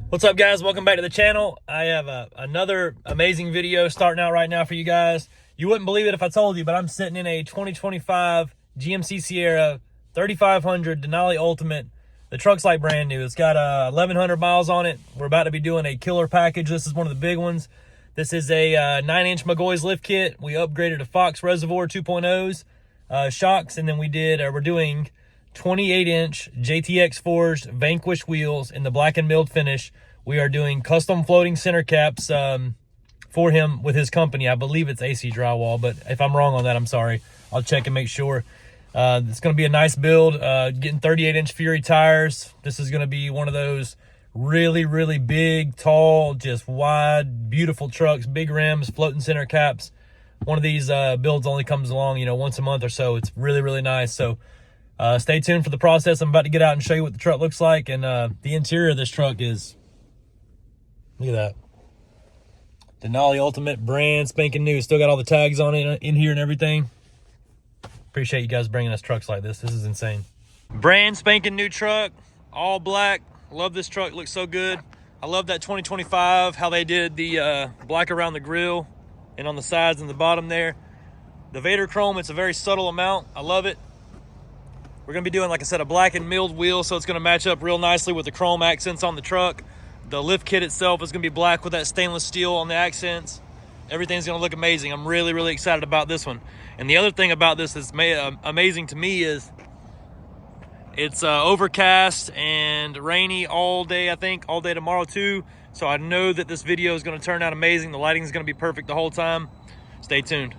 What's up, guys? Welcome back to the channel. I have another amazing video starting out right now for you guys. You wouldn't believe it if I told you, but I'm sitting in a 2025 GMC Sierra 3500 Denali Ultimate. The truck's like brand new. It's got 1,100 miles on it. We're about to be doing a killer package. This is one of the big ones. This is a 9-inch McGaughys lift kit. We upgraded to Fox Reservoir 2.0's shocks, and then we're doing 28-inch JTX forged Vanquish wheels in the black and milled finish. We are doing custom floating center caps for him with his company. I believe it's AC Drywall, but if I'm wrong on that, I'm sorry. I'll check and make sure. It's going to be a nice build. Getting 38-inch Fury tires. This is going to be one of those really, really big, tall, just wide, beautiful trucks, big rims, floating center caps. One of these builds only comes along, once a month or so. It's really, really nice. So stay tuned for the process. I'm about to get out and show you what the truck looks like. And the interior of this truck is, look at that. Denali Ultimate, brand spanking new. Still got all the tags on it in here and everything. Appreciate you guys bringing us trucks like this. This is insane. Brand spanking new truck, all black. Love this truck, looks so good. I love that 2025, how they did the black around the grill and on the sides and the bottom there. The Vader chrome, it's a very subtle amount. I love it. We're gonna be doing, like I said, a black and milled wheel, so it's gonna match up real nicely with the chrome accents on the truck. The lift kit itself is gonna be black with that stainless steel on the accents. Everything's gonna look amazing. I'm really, really excited about this one. And the other thing about this that's amazing to me is it's overcast and rainy all day, I think, all day tomorrow too. So I know that this video is gonna turn out amazing. The lighting is gonna be perfect the whole time. Stay tuned.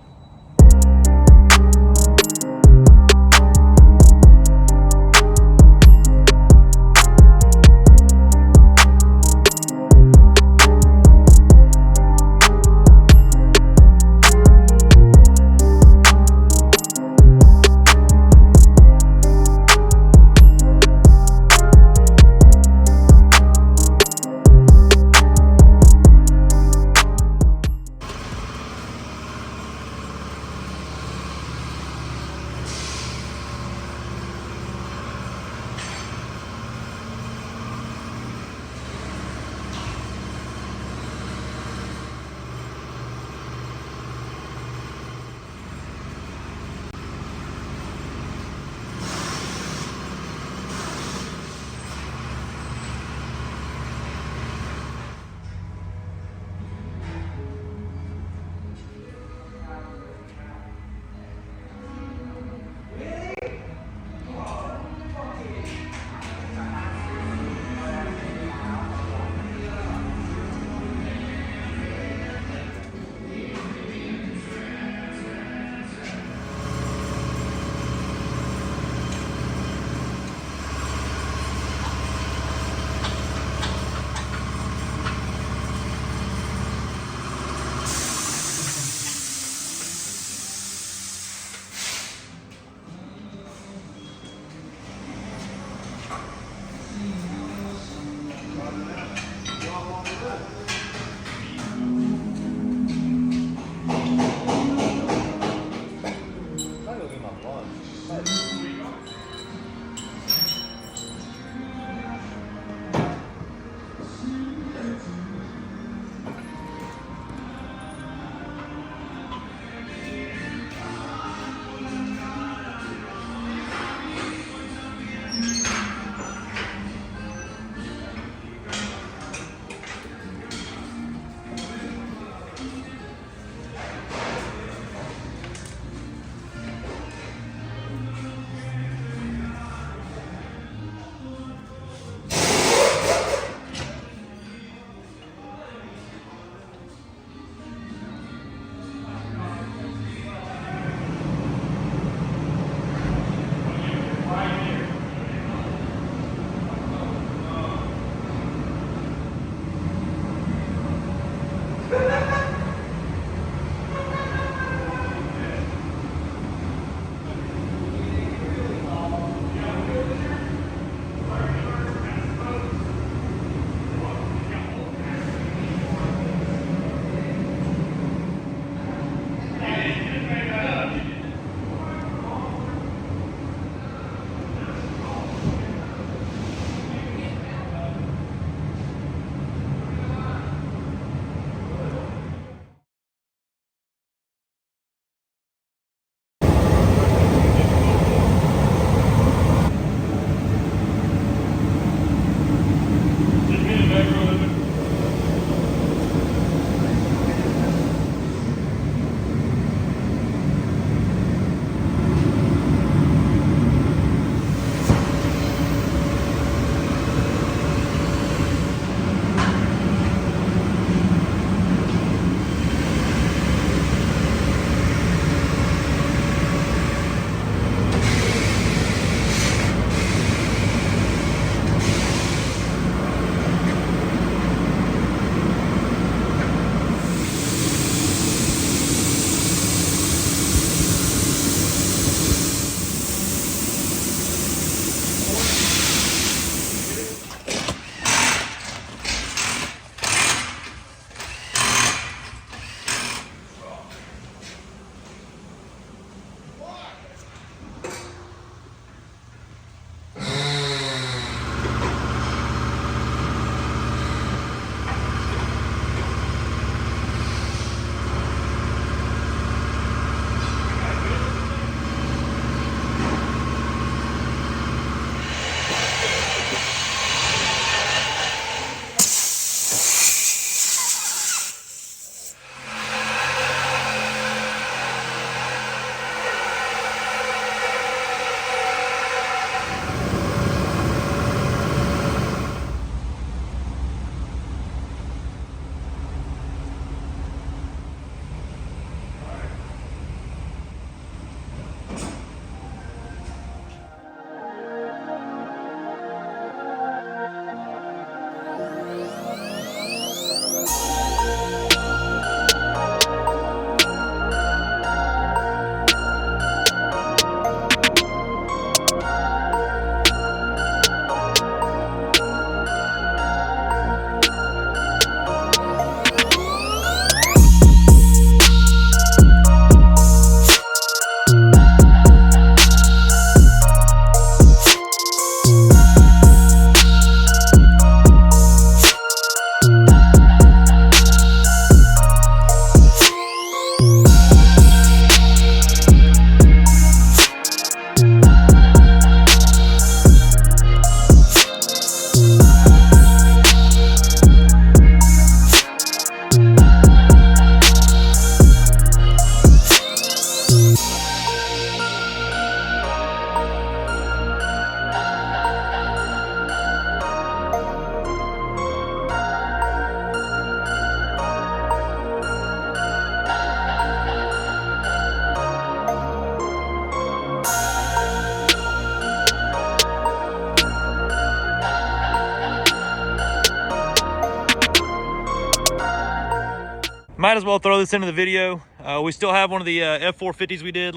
Might as well throw this into the video. We still have one of the F450s we did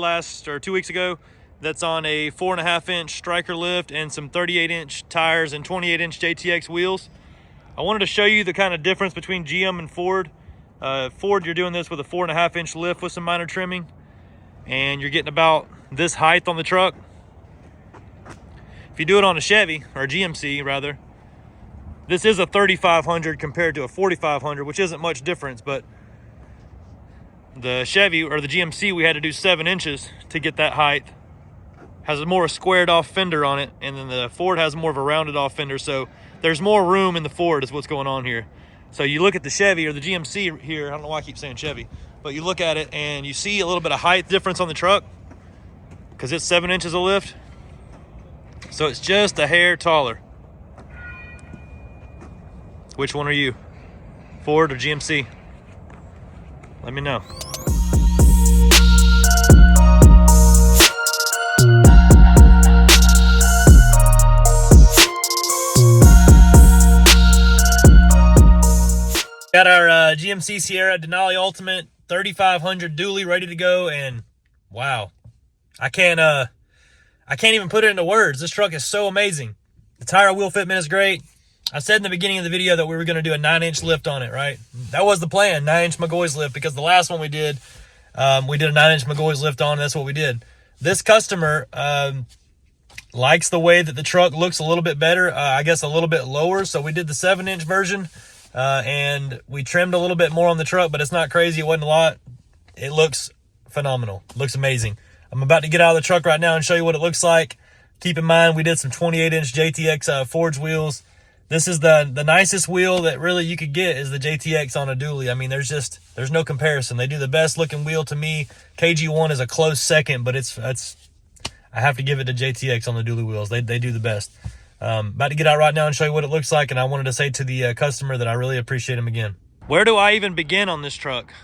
2 weeks ago. That's on a 4.5-inch striker lift and some 38-inch tires and 28-inch JTX wheels. I wanted to show you the kind of difference between GM and Ford. Ford, you're doing this with a 4.5-inch lift with some minor trimming, and you're getting about this height on the truck. If you do it on a Chevy, or a GMC rather, this is a 3500 compared to a 4500, which isn't much difference, but the Chevy or the GMC, we had to do 7 inches to get that height. Has a more squared off fender on it, and then the Ford has more of a rounded off fender, so there's more room in the Ford is what's going on here. So you look at the Chevy or the GMC here, I don't know why I keep saying Chevy, but you look at it and you see a little bit of height difference on the truck because it's 7 inches of lift. So it's just a hair taller. Which one are you? Ford or GMC? Let me know. Got our GMC Sierra Denali Ultimate 3500 dually ready to go, and wow, I can't even put it into words. This truck is so amazing. The tire wheel fitment is great. I said in the beginning of the video that we were going to do a 9-inch lift on it, right? That was the plan, 9-inch McGaughys lift, because the last one we did a 9-inch McGaughys lift on, and that's what we did. This customer likes the way that the truck looks a little bit better, I guess a little bit lower, so we did the 7-inch version, and we trimmed a little bit more on the truck, but it's not crazy. It wasn't a lot. It looks phenomenal. It looks amazing. I'm about to get out of the truck right now and show you what it looks like. Keep in mind, we did some 28-inch JTX forged wheels. This is the nicest wheel that really you could get is the JTX on a dually. I mean, there's no comparison. They do the best looking wheel to me. KG1 is a close second, but I have to give it to JTX on the dually wheels. They do the best. About to get out right now and show you what it looks like, and I wanted to say to the customer that I really appreciate him again. Where do I even begin on this truck?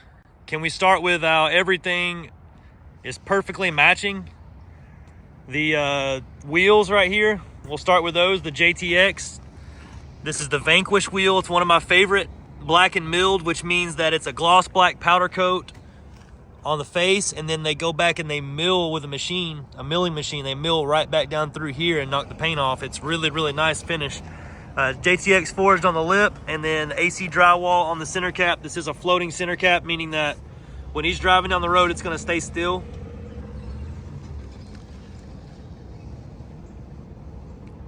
Can we start with how everything is perfectly matching? The wheels right here, we'll start with those, the JTX. This is the Vanquish wheel. It's one of my favorite, black and milled, which means that it's a gloss black powder coat on the face, and then they go back and they mill with a machine, a milling machine. They mill right back down through here and knock the paint off. It's really, really nice finish. JTX forged on the lip, and then AC drywall on the center cap. This is a floating center cap, meaning that when he's driving down the road, it's gonna stay still.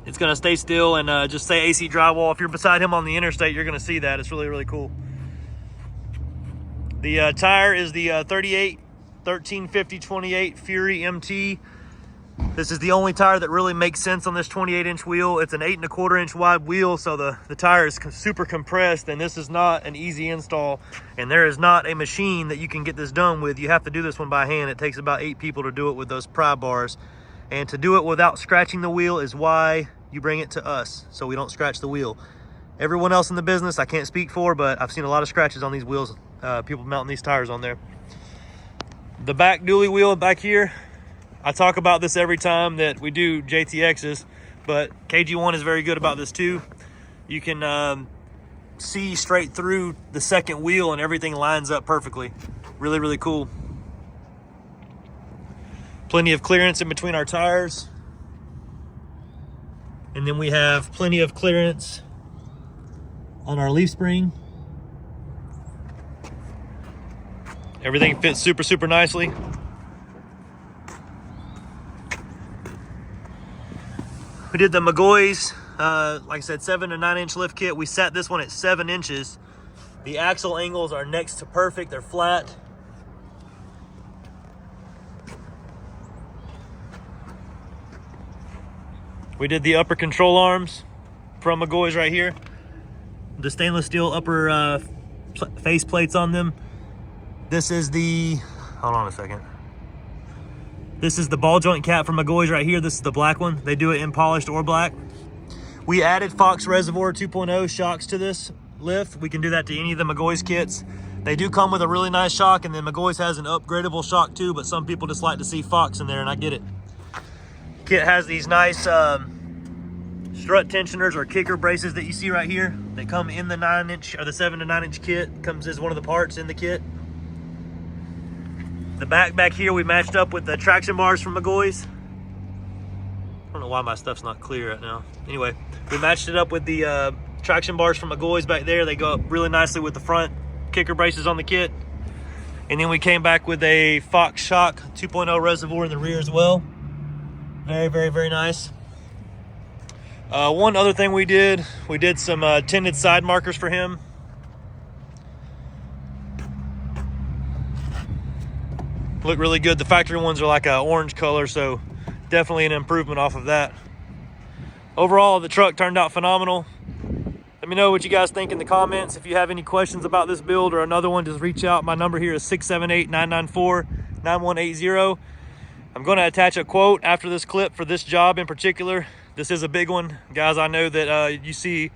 It's gonna stay still and just say AC drywall. If you're beside him on the interstate, you're gonna see that. It's really, really cool. The tire is the 38 1350/28 Fury MT. This is the only tire that really makes sense on this 28-inch wheel. It's an 8.25-inch wide wheel, so the tire is super compressed, and this is not an easy install, and there is not a machine that you can get this done with. You have to do this one by hand. It takes about 8 people to do it with those pry bars, and to do it without scratching the wheel is why you bring it to us, so we don't scratch the wheel. Everyone else in the business, I can't speak for, but I've seen a lot of scratches on these wheels, people mounting these tires on there. The back dually wheel back here, I talk about this every time that we do JTXs, but KG1 is very good about this too. You can see straight through the second wheel and everything lines up perfectly. Really, really cool. Plenty of clearance in between our tires. And then we have plenty of clearance on our leaf spring. Everything fits super, super nicely. We did the McGaughys, like I said, 7 to 9-inch lift kit. We set this one at 7 inches. The axle angles are next to perfect. They're flat. We did the upper control arms from McGaughys right here. The stainless steel upper face plates on them. This is the, hold on a second. This is the ball joint cap from McGaughys right here. This is the black one. They do it in polished or black. We added Fox Reservoir 2.0 shocks to this lift. We can do that to any of the McGaughys kits. They do come with a really nice shock, and then McGaughys has an upgradable shock too, but some people just like to see Fox in there, and I get it. Kit has these nice straight strut tensioners or kicker braces that you see right here. They come in the 9-inch or the 7 to 9-inch kit. Comes as one of the parts in the kit. The back here we matched up with the traction bars from McGaughys. I don't know why my stuff's not clear right now. Anyway, we matched it up with the traction bars from McGaughys back there. They go up really nicely with the front kicker braces on the kit. And then we came back with a Fox Shock 2.0 reservoir in the rear as well. Very, very, very nice. One other thing we did some tinted side markers for him. Look really good. The factory ones are like an orange color, so definitely an improvement off of that. Overall, the truck turned out phenomenal. Let me know what you guys think in the comments. If you have any questions about this build or another one, just reach out. My number here is 678-994-9180. I'm going to attach a quote after this clip for this job in particular. This is a big one. Guys, I know that you see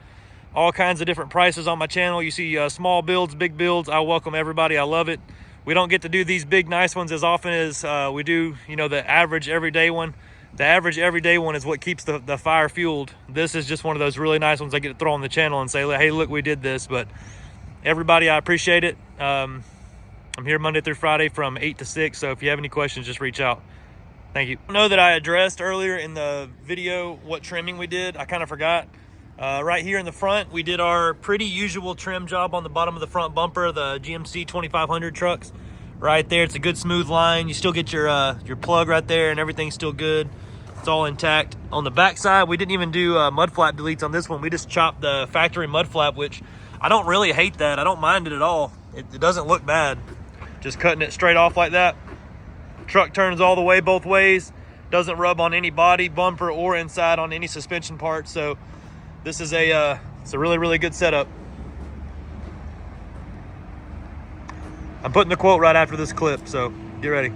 all kinds of different prices on my channel. You see small builds, big builds. I welcome everybody. I love it. We don't get to do these big, nice ones as often as we do, you know, the average everyday one. The average everyday one is what keeps the fire fueled. This is just one of those really nice ones I get to throw on the channel and say, hey, look, we did this. But everybody, I appreciate it. I'm here Monday through Friday from 8 to 6. So if you have any questions, just reach out. Thank you. I know that I addressed earlier in the video what trimming we did. I kind of forgot. Right here in the front, we did our pretty usual trim job on the bottom of the front bumper, the GMC 2500 trucks. Right there, it's a good smooth line. You still get your plug right there, and everything's still good. It's all intact. On the back side, we didn't even do mud flap deletes on this one. We just chopped the factory mud flap, which I don't really hate that. I don't mind it at all. It doesn't look bad. Just cutting it straight off like that. Truck turns all the way both ways. Doesn't rub on any body, bumper, or inside on any suspension parts. So this is it's a really, really good setup. I'm putting the quote right after this clip, so get ready.